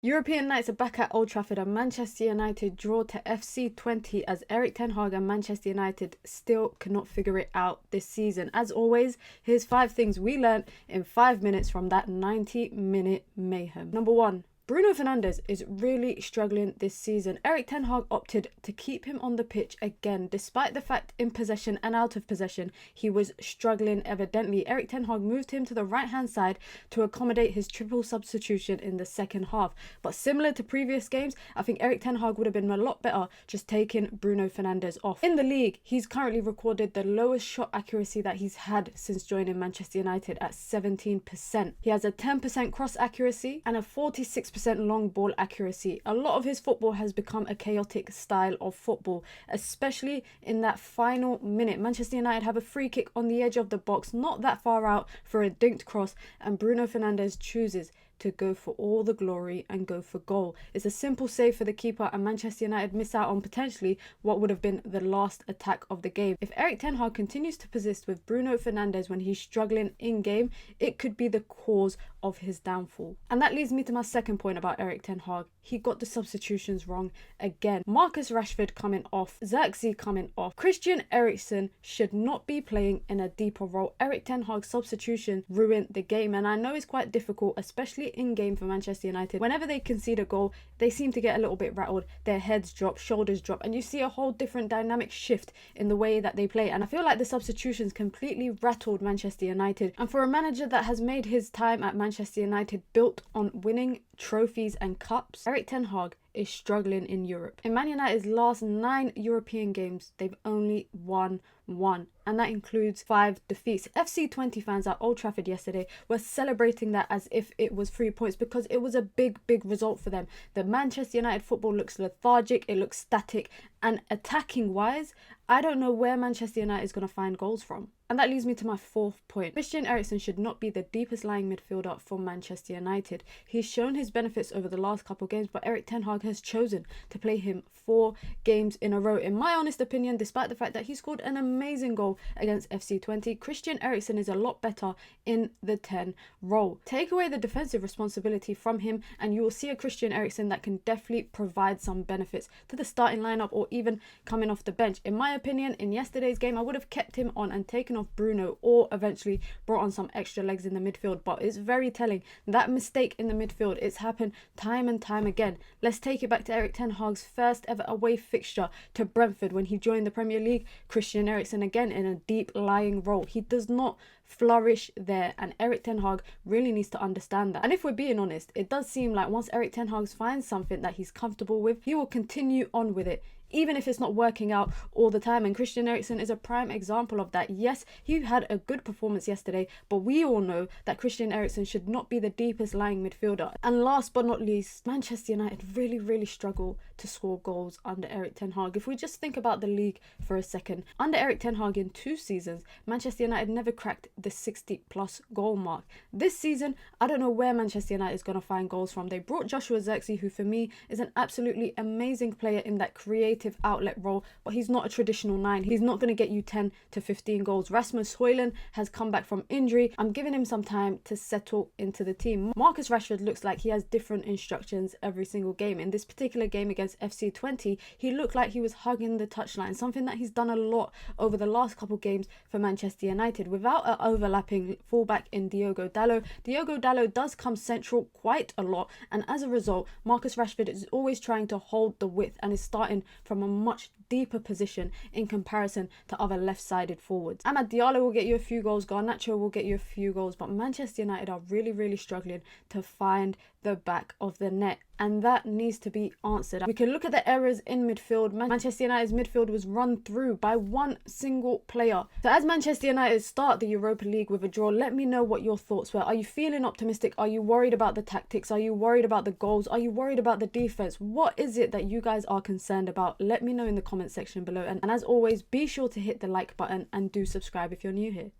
European nights are back at Old Trafford and Manchester United draw to FC Twente as Erik ten Hag and Manchester United still cannot figure it out this season. As always, here's 5 things we learnt in 5 minutes from that 90-minute mayhem. Number 1. Bruno Fernandes is really struggling this season. Erik ten Hag opted to keep him on the pitch again, despite the fact in possession and out of possession he was struggling evidently. Erik ten Hag moved him to the right-hand side to accommodate his triple substitution in the second half. But similar to previous games, I think Erik ten Hag would have been a lot better just taking Bruno Fernandes off. In the league, he's currently recorded the lowest shot accuracy that he's had since joining Manchester United at 17%. He has a 10% cross accuracy and a 46% long ball accuracy. A lot of his football has become a chaotic style of football, especially in that final minute. Manchester United have a free kick on the edge of the box, not that far out, for a dinked cross, and Bruno Fernandes chooses to go for all the glory and go for goal. It's a simple save for the keeper and Manchester United miss out on potentially what would have been the last attack of the game. If Erik ten Hag continues to persist with Bruno Fernandes when he's struggling in game, it could be the cause of his downfall. And that leads me to my second point about Erik ten Hag. He got the substitutions wrong again. Marcus Rashford coming off, Xerxes coming off. Christian Eriksen should not be playing in a deeper role. Erik ten Hag's substitution ruined the game, and I know it's quite difficult, especially in game for Manchester United. Whenever they concede a goal, they seem to get a little bit rattled. Their heads drop, shoulders drop, and you see a whole different dynamic shift in the way that they play. And I feel like the substitutions completely rattled Manchester United. And for a manager that has made his time at Manchester United built on winning trophies and cups, Erik ten Hag is struggling in Europe. In Man United's last 9 European games, they've only won 1, and that includes 5 defeats. FC Twente fans at Old Trafford yesterday were celebrating that as if it was 3 points because it was a big result for them. The Manchester United football looks lethargic, it looks static, and attacking wise, I don't know where Manchester United is going to find goals from. And that leads me to my 4th point. Christian Eriksen should not be the deepest lying midfielder for Manchester United. He's shown his benefits over the last couple of games, but Erik ten Hag has chosen to play him 4 games in a row. In my honest opinion, despite the fact that he scored an amazing goal against FC Twente, Christian Eriksen is a lot better in the 10 role. Take away the defensive responsibility from him and you will see a Christian Eriksen that can definitely provide some benefits to the starting lineup or even coming off the bench. In my opinion, in yesterday's game, I would have kept him on and taken off Bruno or eventually brought on some extra legs in the midfield. But it's very telling, that mistake in the midfield, it's happened time and time again. Let's take it back to Erik ten Hag's first ever away fixture to Brentford when he joined the Premier League. Christian Eriksen again in a deep lying role. He does not flourish there, and Erik ten Hag really needs to understand that. And if we're being honest, it does seem like once Erik ten Hag finds something that he's comfortable with, he will continue on with it, even if it's not working out all the time. And Christian Eriksen is a prime example of that. Yes, he had a good performance yesterday, but we all know that Christian Eriksen should not be the deepest lying midfielder. And last but not least, Manchester United really struggle to score goals under Erik ten Hag. If we just think about the league for a second, under Erik ten Hag in 2 seasons, Manchester United never cracked the 60+ goal mark. This season, I don't know where Manchester United is going to find goals from. They brought Joshua Xerxes, who for me is an absolutely amazing player in that creative outlet role, but he's not a traditional 9. He's not going to get you 10 to 15 goals. Rasmus Højlund has come back from injury. I'm giving him some time to settle into the team. Marcus Rashford looks like he has different instructions every single game. In this particular game against FC Twente, he looked like he was hugging the touchline, something that he's done a lot over the last couple games for Manchester United. Without an overlapping fullback in Diogo Dalot, Diogo Dalot does come central quite a lot, and as a result, Marcus Rashford is always trying to hold the width and is starting from a much deeper position in comparison to other left-sided forwards. Amad Diallo will get you a few goals, Garnacho will get you a few goals, but Manchester United are really struggling to find the back of the net, and that needs to be answered. We can look at the errors in midfield. Manchester United's midfield was run through by one single player. So as Manchester United start the Europa League with a draw, let me know what your thoughts were. Are you feeling optimistic? Are you worried about the tactics? Are you worried about the goals? Are you worried about the defense? What is it that you guys are concerned about? Let me know in the comment section below, and as always, be sure to hit the like button and do subscribe if you're new here.